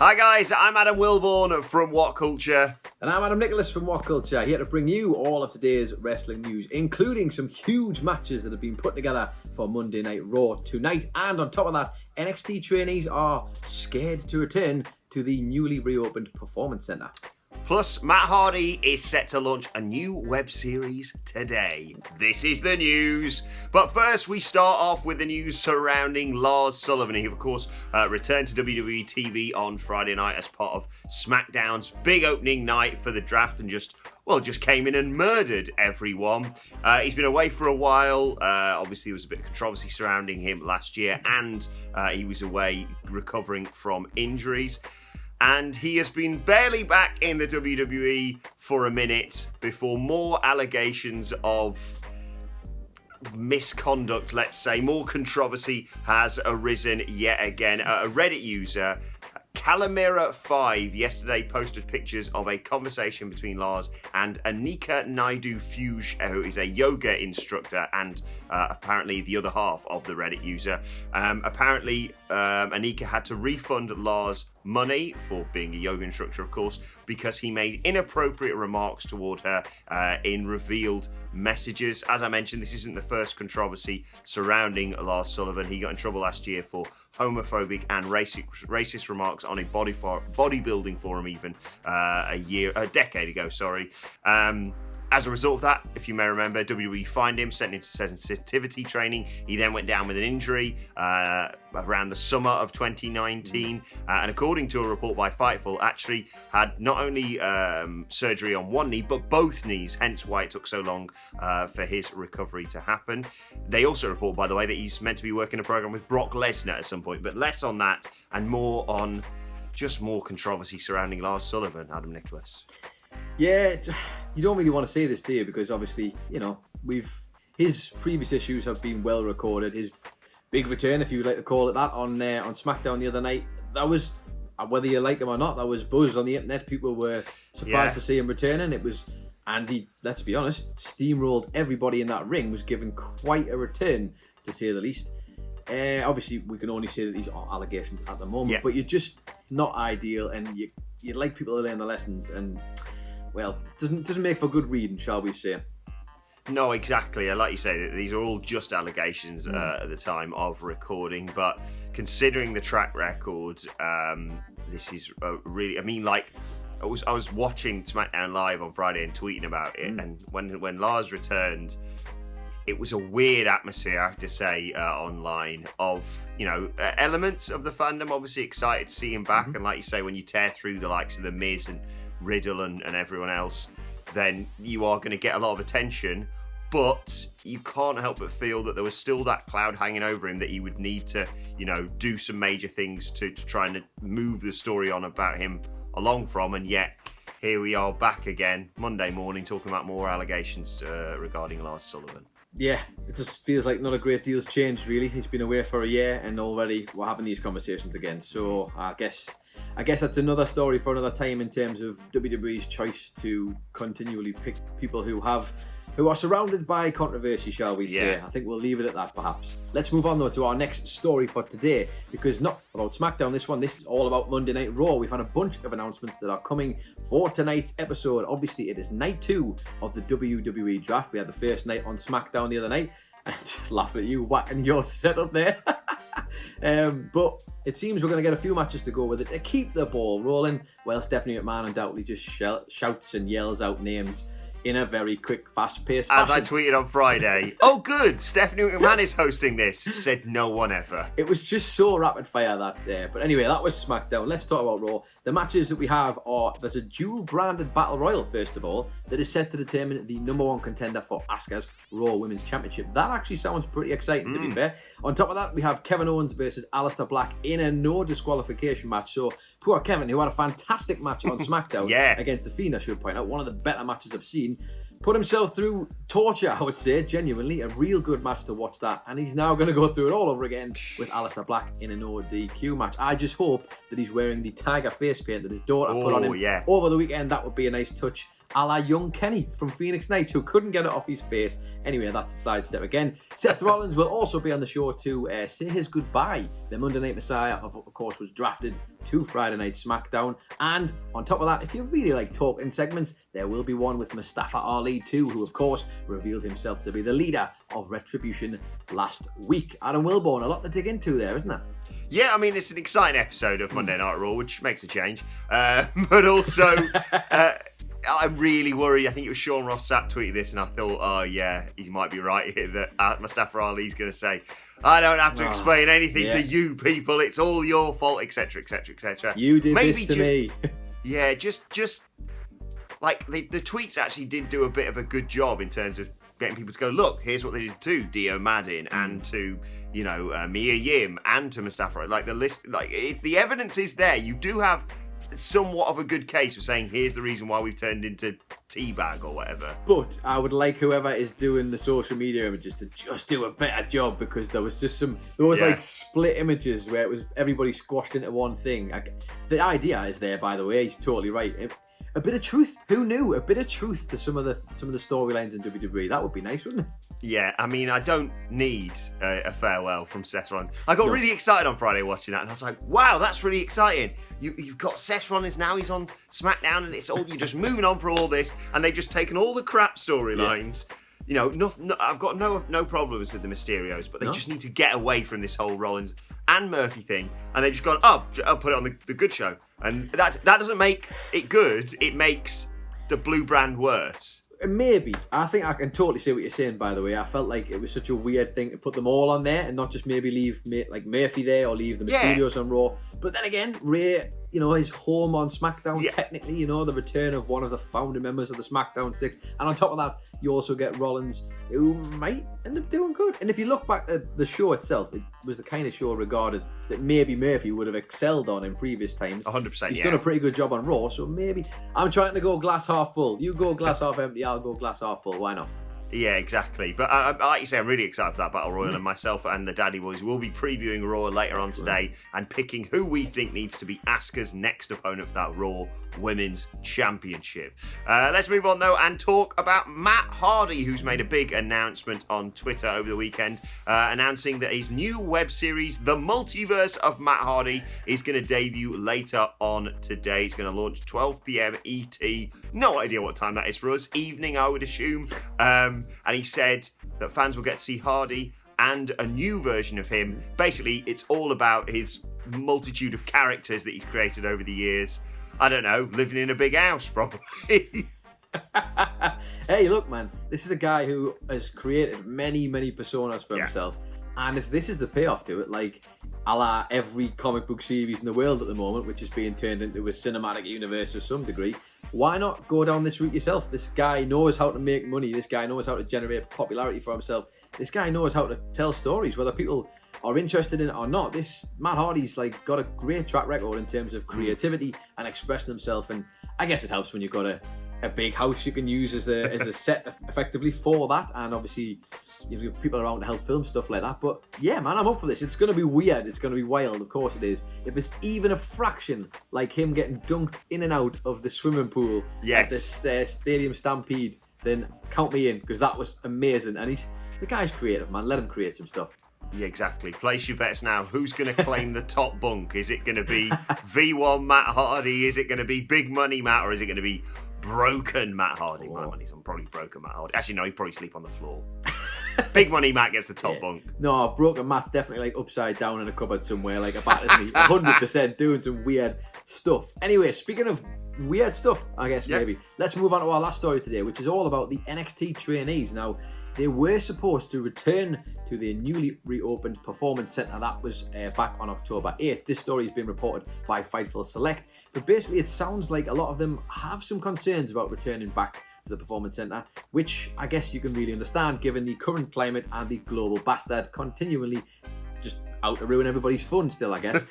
Hi guys, I'm Adam Wilborn from WhatCulture. And I'm Adam Nicholas from WhatCulture, here to bring you all of today's wrestling news, including some huge matches that have been put together for Monday Night Raw tonight. And on top of that, NXT trainees are scared to return to the newly reopened Performance Center. Plus, Matt Hardy is set to launch a new web series today. This is the news. But first, we start off with the news surrounding Lars Sullivan. He, of course, returned to WWE TV on Friday night as part of SmackDown's big opening night for the draft and just came in and murdered everyone. He's been away for a while. Obviously, there was a bit of controversy surrounding him last year, and he was away recovering from injuries. And he has been barely back in the WWE for a minute before more allegations of misconduct, let's say, more controversy has arisen yet again. A Reddit user, Calamera5, yesterday posted pictures of a conversation between Lars and Anika Naidu-Fuge, who is a yoga instructor and apparently the other half of the Reddit user. Apparently, Anika had to refund Lars money for being a yoga instructor, of course, because he made inappropriate remarks toward her in revealed messages. As I mentioned, this isn't the first controversy surrounding Lars Sullivan. He got in trouble last year for homophobic and racist remarks on a bodybuilding forum even a decade ago. As a result of that, if you may remember, WWE fined him, sent him to sensitivity training. He then went down with an injury around the summer of 2019. And according to a report by Fightful, actually had not only surgery on one knee, but both knees, hence why it took so long for his recovery to happen. They also report, by the way, that he's meant to be working a program with Brock Lesnar at some point, but less on that and more on just more controversy surrounding Lars Sullivan, Adam Nicholas. Yeah, you don't really want to say this, do you? Because obviously, his previous issues have been well recorded. His big return, if you would like to call it that, on SmackDown the other night, that was, whether you like him or not, that was buzz on the internet. People were surprised to see him returning. And he, let's be honest, steamrolled everybody in that ring, was given quite a return, to say the least. Obviously, we can only say that these are allegations at the moment, but you're just not ideal, and you'd like people to learn the lessons, and well, doesn't make for good reading, shall we say? No, exactly. Like you say, these are all just allegations at the time of recording, but considering the track record, this is really. I mean, like, I was watching SmackDown Live on Friday and tweeting about it, and when Lars returned, it was a weird atmosphere, I have to say, online of, elements of the fandom obviously excited to see him back. And like you say, when you tear through the likes of The Miz and Riddle and everyone else, then you are going to get a lot of attention. But you can't help but feel that there was still that cloud hanging over him that he would need to, do some major things to try and move the story on about him along from. And yet, here we are back again, Monday morning, talking about more allegations regarding Lars Sullivan. Yeah, it just feels like not a great deal's changed, really. He's been away for a year, and already we're having these conversations again. So I guess that's another story for another time in terms of WWE's choice to continually pick people who are surrounded by controversy, shall we say. I think we'll leave it at that, perhaps. Let's move on, though, to our next story for today, because not about SmackDown, this is all about Monday Night Raw. We've had a bunch of announcements that are coming for tonight's episode. Obviously, it is night 2 of the WWE Draft. We had the first night on SmackDown the other night. I just laughed at you whacking your setup there. But it seems we're going to get a few matches to go with it to keep the ball rolling, while Stephanie McMahon undoubtedly just shouts and yells out names in a very quick, fast-paced fashion. As I tweeted on Friday, oh good, Stephanie McMahon is hosting this, said no one ever. It was just so rapid-fire that day. But anyway, that was SmackDown. Let's talk about Raw. The matches that we have are, there's a dual-branded Battle Royal, first of all, that is set to determine the number 1 contender for Asuka's Raw Women's Championship. That actually sounds pretty exciting, to be fair. On top of that, we have Kevin Owens versus Aleister Black in a no disqualification match. So poor Kevin, who had a fantastic match on SmackDown against The Fiend, I should point out, one of the better matches I've seen, put himself through torture, I would say, genuinely. A real good match to watch that. And he's now going to go through it all over again with Aleister Black in a no DQ match. I just hope that he's wearing the tiger face paint that his daughter put on him over the weekend. That would be a nice touch. a la young Kenny from Phoenix Knights, who couldn't get it off his face. Anyway, that's a sidestep again. Seth Rollins will also be on the show to say his goodbye. The Monday Night Messiah, of course, was drafted to Friday Night SmackDown. And on top of that, if you really like talking segments, there will be one with Mustafa Ali too, who of course revealed himself to be the leader of Retribution last week. Adam Wilborn, a lot to dig into there, isn't there? Yeah, I mean, it's an exciting episode of Monday Night Raw, which makes a change. But also, I'm really worried. I think it was Sean Ross Sapp tweeted this, and I thought, oh, yeah, he might be right here that Mustafa Ali's going to say, I don't have to explain anything to you people. It's all your fault, etc., etc., etc. You did this to me. Yeah, just like the tweets actually did do a bit of a good job in terms of getting people to go, look, here's what they did to Dio Madden and to, Mia Yim and to Mustafa. Like the list, the evidence is there. You do have somewhat of a good case for saying, here's the reason why we've turned into Teabag or whatever. But I would like whoever is doing the social media images to just do a better job, because there was like split images where it was everybody squashed into one thing. The idea is there, by the way. He's totally right. A bit of truth. Who knew? A bit of truth to some of the storylines in WWE. That would be nice, wouldn't it? Yeah, I mean, I don't need a farewell from Seth Rollins. I got really excited on Friday watching that, and I was like, wow, that's really exciting. You've got Seth Rollins now, he's on SmackDown, and it's all, you're just moving on for all this, and they've just taken all the crap storylines. Yeah. I've got no problems with the Mysterios, but they just need to get away from this whole Rollins and Murphy thing, and they've just gone, I'll put it on the good show. And that doesn't make it good, it makes the blue brand worse. Maybe. I think I can totally see what you're saying, by the way. I felt like it was such a weird thing to put them all on there and not just maybe leave like Murphy there or leave the Mysterios on Raw. But then again, Ray, his home on SmackDown, technically, the return of one of the founding members of the SmackDown 6. And on top of that, you also get Rollins, who might end up doing good. And if you look back at the show itself, it was the kind of show regarded that maybe Murphy would have excelled on in previous times. 100%, He's done a pretty good job on Raw, so maybe I'm trying to go glass half full. You go glass half empty, I'll go glass half full. Why not? Yeah, exactly. But like you say, I'm really excited for that Battle Royal, and myself and the Daddy Boys will be previewing Raw later on today and picking who we think needs to be Asuka's next opponent for that Raw Women's Championship. Let's move on, though, and talk about Matt Hardy, who's made a big announcement on Twitter over the weekend, announcing that his new web series, The Multiverse of Matt Hardy, is going to debut later on today. It's going to launch 12 p.m. ET. No idea what time that is for us. Evening, I would assume. And he said that fans will get to see Hardy and a new version of him. Basically, it's all about his multitude of characters that he's created over the years. I don't know, living in a big house, probably. Hey, look, man, this is a guy who has created many, many personas for himself. And if this is the payoff to it, like a la every comic book series in the world at the moment, which is being turned into a cinematic universe to some degree, why not go down this route yourself? This guy knows how to make money. This guy knows how to generate popularity for himself. This guy knows how to tell stories, whether people are interested in it or not. This Matt Hardy's got a great track record in terms of creativity and expressing himself, and I guess it helps when you've got a big house you can use as a set effectively for that, and obviously you have people around to help film stuff like that. But yeah, man, I'm up for this. It's going to be weird. It's going to be wild. Of course it is. If it's even a fraction like him getting dunked in and out of the swimming pool at the Stadium Stampede, then count me in, because that was amazing. And the guy's creative, man. Let him create some stuff. Yeah, exactly. Place your bets now. Who's going to claim the top bunk? Is it going to be V1 Matt Hardy? Is it going to be Big Money Matt? Or is it going to be broken Matt Hardy? My money's on probably broken Matt Hardy. Actually, no, he'd probably sleep on the floor. Big Money Matt gets the top bunk. No, broken Matt's definitely upside down in a cupboard somewhere, like a battered 100% doing some weird stuff. Anyway, speaking of weird stuff, I guess maybe, let's move on to our last story today, which is all about the NXT trainees. Now, they were supposed to return to the newly reopened Performance Center. That was back on October 8th. This story has been reported by Fightful Select. But basically, it sounds like a lot of them have some concerns about returning back to the Performance Center, which I guess you can really understand given the current climate and the global bastard continually just out to ruin everybody's fun still, I guess.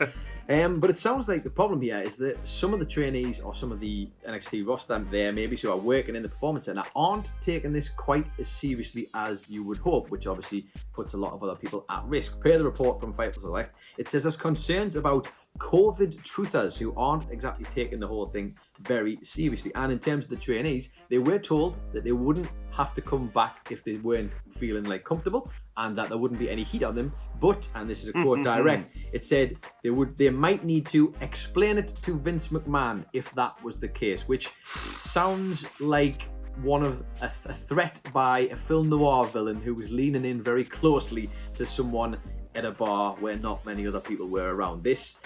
But it sounds like the problem here is that some of the trainees or some of the NXT roster there maybe who are working in the Performance Center aren't taking this quite as seriously as you would hope, which obviously puts a lot of other people at risk. Per the report from Fightful Select, it says there's concerns about COVID truthers who aren't exactly taking the whole thing very seriously. And in terms of the trainees, they were told that they wouldn't have to come back if they weren't feeling like comfortable, and that there wouldn't be any heat on them. But, and this is a quote direct, it said they might need to explain it to Vince McMahon if that was the case, which sounds like one of a threat by a film noir villain who was leaning in very closely to someone at a bar where not many other people were around. It's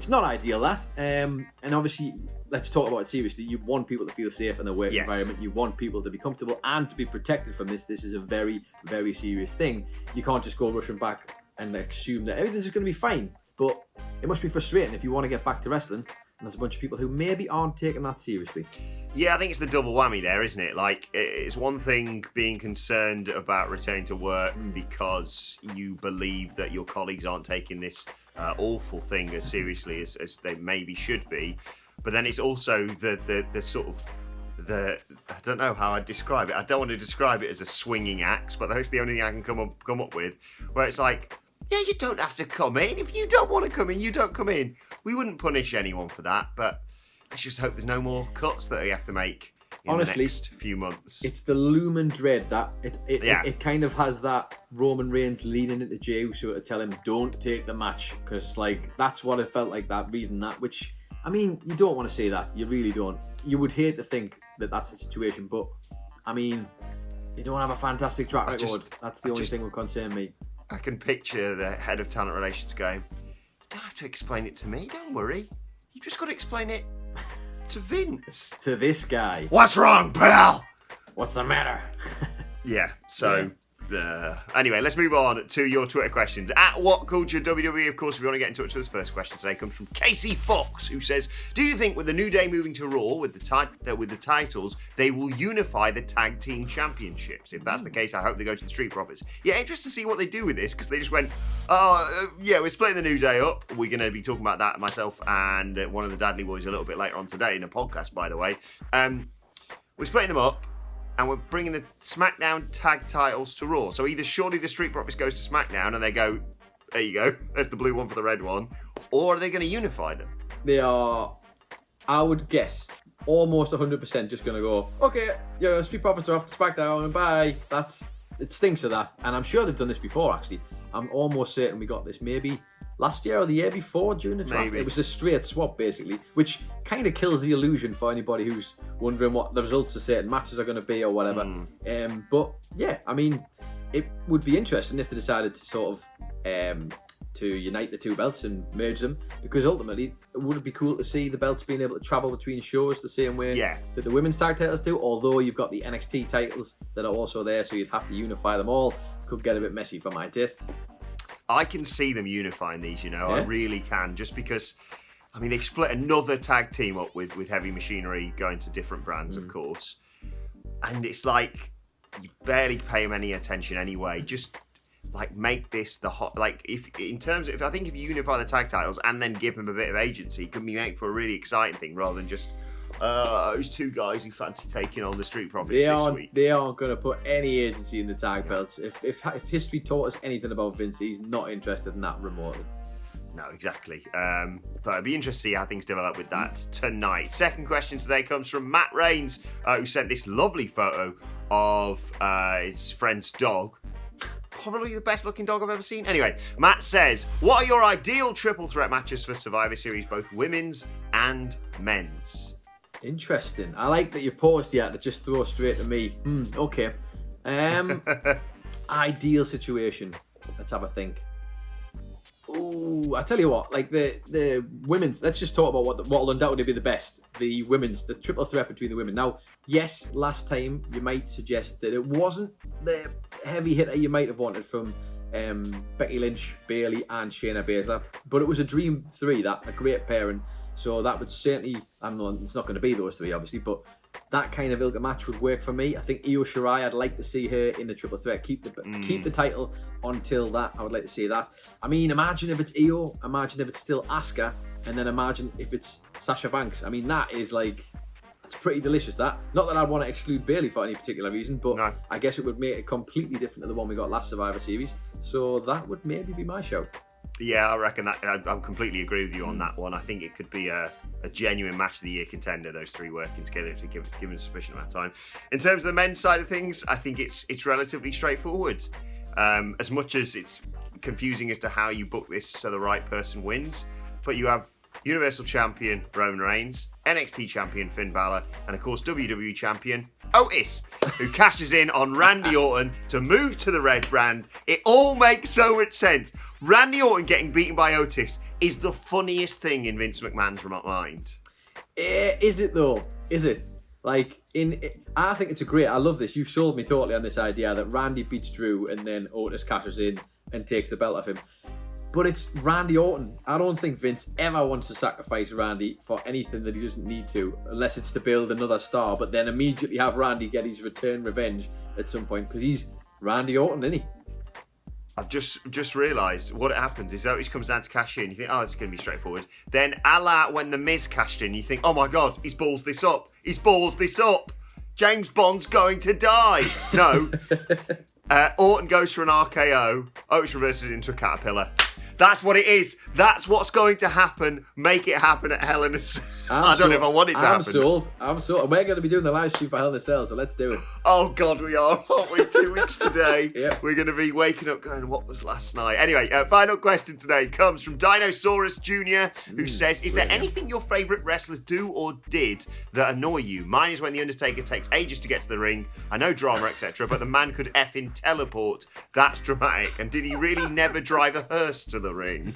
not ideal, that. And obviously, let's talk about it seriously. You want people to feel safe in their work environment. You want people to be comfortable and to be protected from this. This is a very, very serious thing. You can't just go rushing back and assume that everything's just going to be fine. But it must be frustrating if you want to get back to wrestling and there's a bunch of people who maybe aren't taking that seriously. Yeah, I think it's the double whammy there, isn't it? Like, it's one thing being concerned about returning to work because you believe that your colleagues aren't taking this awful thing as seriously as they maybe should be. But then it's also the sort of I don't know how I'd describe it. I don't want to describe it as a swinging axe, but that's the only thing I can come up with, where it's like, yeah, you don't have to come in. If you don't want to come in, you don't come in. We wouldn't punish anyone for that, but let's just hope there's no more cuts that we have to make in the next few months. It's the looming dread that it kind of has that Roman Reigns leaning into Jey Uso to tell him, don't take the match, because like that's what it felt like, that reading that, which, I mean, you don't want to say that. You really don't. You would hate to think that that's the situation, but I mean, you don't have a fantastic track record. That's the only thing that would concern me. I can picture the head of talent relations going, you don't have to explain it to me, don't worry. You just got to explain it to Vince. To this guy. What's wrong, pal? What's the matter? Yeah, so... anyway, let's move on to your Twitter questions. At WhatCulture WWE, of course, if you want to get in touch with us, first question today comes from Casey Fox, who says, do you think with the New Day moving to Raw with the titles, they will unify the tag team championships? If that's the case, I hope they go to the Street Profits. Yeah, interested to see what they do with this, because they just went, we're splitting the New Day up. We're going to be talking about that, myself and one of the Dudley boys, a little bit later on today in a podcast, by the way. We're splitting them up, and we're bringing the SmackDown tag titles to Raw. So either surely the Street Profits goes to SmackDown and they go, there you go, there's the blue one for the red one, or are they going to unify them? They are, I would guess, almost 100% just going to go, okay, Street Profits are off to SmackDown and bye. It stinks of that. And I'm sure they've done this before, actually. I'm almost certain we got this maybe last year or the year before during the draft. Maybe. It was a straight swap, basically, which kind of kills the illusion for anybody who's wondering what the results of certain matches are going to be or whatever. But yeah, I mean, it would be interesting if they decided to sort of to unite the two belts and merge them, because ultimately, would it be cool to see the belts being able to travel between shows the same way that the women's tag titles do? Although you've got the NXT titles that are also there, so you'd have to unify them all. Could get a bit messy for my taste. I can see them unifying these, I really can, just because, I mean, they've split another tag team up with Heavy Machinery going to different brands, of course. And it's like, you barely pay them any attention anyway. Just, like, make this the hot, like, if I think if you unify the tag titles and then give them a bit of agency, it could be make for a really exciting thing rather than just, those two guys who fancy taking on the Street Profits this week. They aren't going to put any agency in the tag belts. If history taught us anything about Vince, he's not interested in that remotely. No, exactly. But it'd be interesting to see how things develop with that tonight. Second question today comes from Matt Rains, who sent this lovely photo of his friend's dog. Probably the best looking dog I've ever seen. Anyway, Matt says, what are your ideal triple threat matches for Survivor Series, both women's and men's? Interesting. I like that you paused here to just throw straight to me. Okay. Ideal situation. Let's have a think. Ooh, I tell you what, like the women's, let's just talk about what will undoubtedly be the best. The triple threat between the women. Now, yes, last time you might suggest that it wasn't the heavy hitter you might have wanted from Becky Lynch, Bayley and Shayna Baszler, but it was a dream three, a great pairing. So that would certainly, it's not going to be those three, obviously, but that kind of ilk of match would work for me. I think Io Shirai, I'd like to see her in the triple threat. Keep the title until that. I would like to see that. I mean, imagine if it's Io, imagine if it's still Asuka, and then imagine if it's Sasha Banks. I mean, that is like, it's pretty delicious, that. Not that I'd want to exclude Bayley for any particular reason, but no. I guess it would make it completely different to the one we got last Survivor Series. So that would maybe be my show. Yeah, I reckon that I completely agree with you on that one. I think it could be a genuine match of the year contender, those three working together if they're given a sufficient amount of time. In terms of the men's side of things, I think it's relatively straightforward. As much as it's confusing as to how you book this so the right person wins, but you have Universal Champion Roman Reigns, NXT Champion Finn Balor, and of course WWE Champion Otis, who cashes in on Randy Orton to move to the red brand. It all makes so much sense. Randy Orton getting beaten by Otis is the funniest thing in Vince McMahon's mind. Is it though? Is it? Like, I think it's I love this. You've sold me totally on this idea that Randy beats Drew and then Otis cashes in and takes the belt off him. But it's Randy Orton. I don't think Vince ever wants to sacrifice Randy for anything that he doesn't need to, unless it's to build another star, but then immediately have Randy get his return revenge at some point, because he's Randy Orton, isn't he? I've just realised what happens is Otis comes down to cash in. You think, oh, it's going to be straightforward. Then, a la when The Miz cashed in, you think, oh my God, he's balls this up. He's balls this up. James Bond's going to die. No. Orton goes for an RKO. Otis reverses it into a caterpillar. That's what it is. That's what's going to happen. Make it happen at Hell in a Cell. I don't know if I want it to happen. I'm sold. We're going to be doing the live stream for Hell in a Cell, so let's do it. Oh, God, we are, aren't we? 2 weeks today. Yep. We're going to be waking up going, what was last night? Anyway, final question today comes from Dinosaurus Jr., who says, is there anything your favourite wrestlers do or did that annoy you? Mine is when The Undertaker takes ages to get to the ring. I know drama, etc., but the man could effing teleport. That's dramatic. And did he really never drive a hearse to the ring?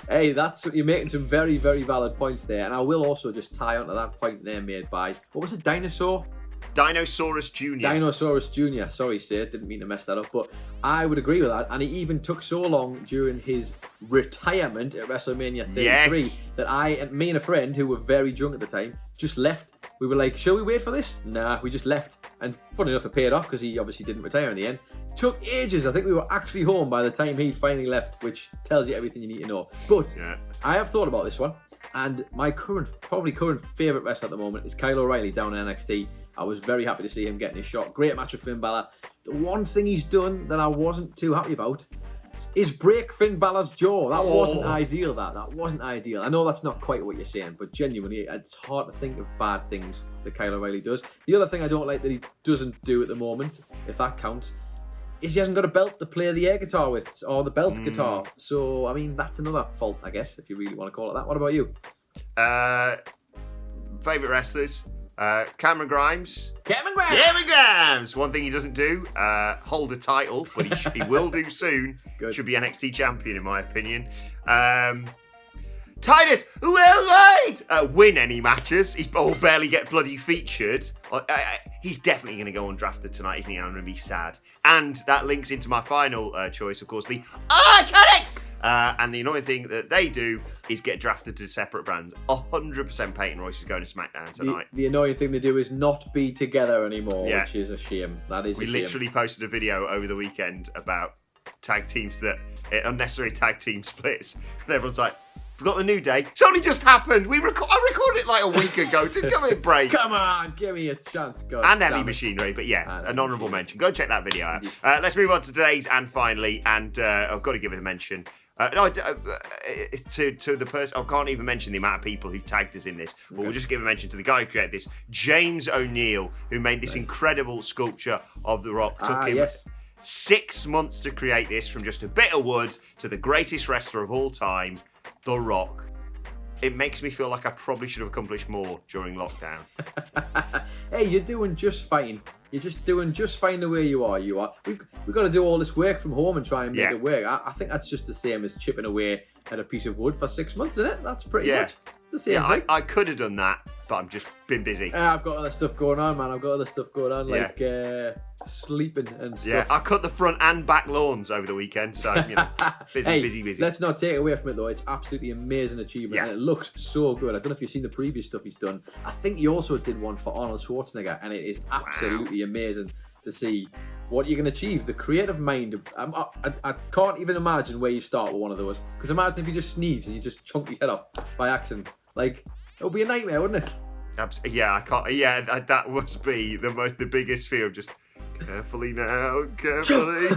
Hey, you're making some very, very valid points there, and I will also just tie onto that point there made by, what was it, Dinosaurus Jr. Sorry, sir, didn't mean to mess that up, but I would agree with that, and he even took so long during his retirement at WrestleMania 33 that me and a friend who were very drunk at the time just left. We were like, shall we wait for this? Nah, we just left, and funny enough, it paid off because he obviously didn't retire in the end. Took ages. I think we were actually home by the time he finally left, which tells you everything you need to know. But I have thought about this one, and my current favourite wrestler at the moment is Kyle O'Reilly down in NXT. I was very happy to see him getting his shot. Great match with Finn Balor. The one thing he's done that I wasn't too happy about is break Finn Balor's jaw. That wasn't ideal. That wasn't ideal. I know that's not quite what you're saying, but genuinely, it's hard to think of bad things that Kyle O'Reilly does. The other thing I don't like that he doesn't do at the moment, if that counts, is he hasn't got a belt to play the air guitar with, or the belt guitar. So, I mean, that's another fault, I guess, if you really want to call it that. What about you? Favourite wrestlers? Cameron Grimes. Cameron Grimes! One thing he doesn't do, hold a title, but he will do soon. Good. Should be NXT champion, in my opinion. Titus Worldwide! Win any matches. He's barely get bloody featured. He's definitely going to go undrafted tonight, isn't he? I'm going to be sad. And that links into my final choice, of course, the Iconics! And the annoying thing that they do is get drafted to separate brands. 100% Peyton Royce is going to SmackDown tonight. The annoying thing they do is not be together anymore, which is a shame. That is a shame. We literally posted a video over the weekend about tag teams unnecessary tag team splits. And everyone's like, forgot the New Day. It's only just happened. I recorded it like a week ago. Give me a break. Come on, give me a chance, God. And Heavy Machinery, but an honourable mention. Go check that video out. Let's move on to today's and finally, and I've got to give it a mention. To the person, I can't even mention the amount of people who tagged us in this, but we'll just give a mention to the guy who created this, James O'Neill, who made this incredible sculpture of The Rock. Took him 6 months to create this, from just a bit of wood to the greatest wrestler of all time, The Rock. It makes me feel like I probably should have accomplished more during lockdown. Hey, you're doing just fine. You're just doing just fine the way you are. We've got to do all this work from home and try and make it work. I think that's just the same as chipping away at a piece of wood for 6 months, isn't it? That's pretty much the same thing. I could have done that, but I've just been busy. I've got other stuff going on, man. Like sleeping and stuff. Yeah, I cut the front and back lawns over the weekend, so, busy. Let's not take away from it, though. It's absolutely amazing achievement, and it looks so good. I don't know if you've seen the previous stuff he's done. I think he also did one for Arnold Schwarzenegger, and it is absolutely amazing to see what you can achieve. The creative mind. I can't even imagine where you start with one of those. Because imagine if you just sneeze and you just chunk your head off by accident. Like, it would be a nightmare, wouldn't it? Yeah, I can't. Yeah, that must be the biggest fear of just carefully now, carefully.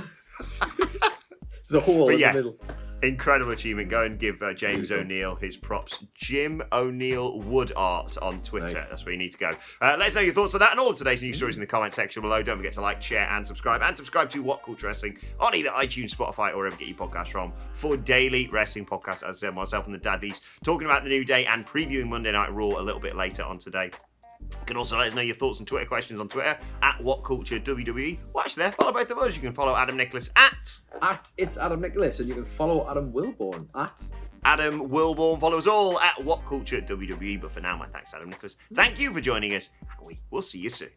There's a hole in the middle. Incredible achievement. Go and give James O'Neill his props. Jim O'Neill Wood Art on Twitter. Nice. That's where you need to go. Let us know your thoughts on that and all of today's news stories in the comment section below. Don't forget to like, share, and subscribe. And subscribe to What Culture Wrestling on either iTunes, Spotify, or wherever you get your podcasts from for daily wrestling podcasts. As I said, myself and the Daddies talking about the new day and previewing Monday Night Raw a little bit later on today. You can also let us know your thoughts and Twitter questions on Twitter at WhatCultureWWE. Watch there, follow both of us. You can follow Adam Nicholas at It's Adam Nicholas, and you can follow Adam Wilborn at Adam Wilborn. Follow us all at WhatCultureWWE. But for now, my thanks to Adam Nicholas. Thank you for joining us, and we will see you soon.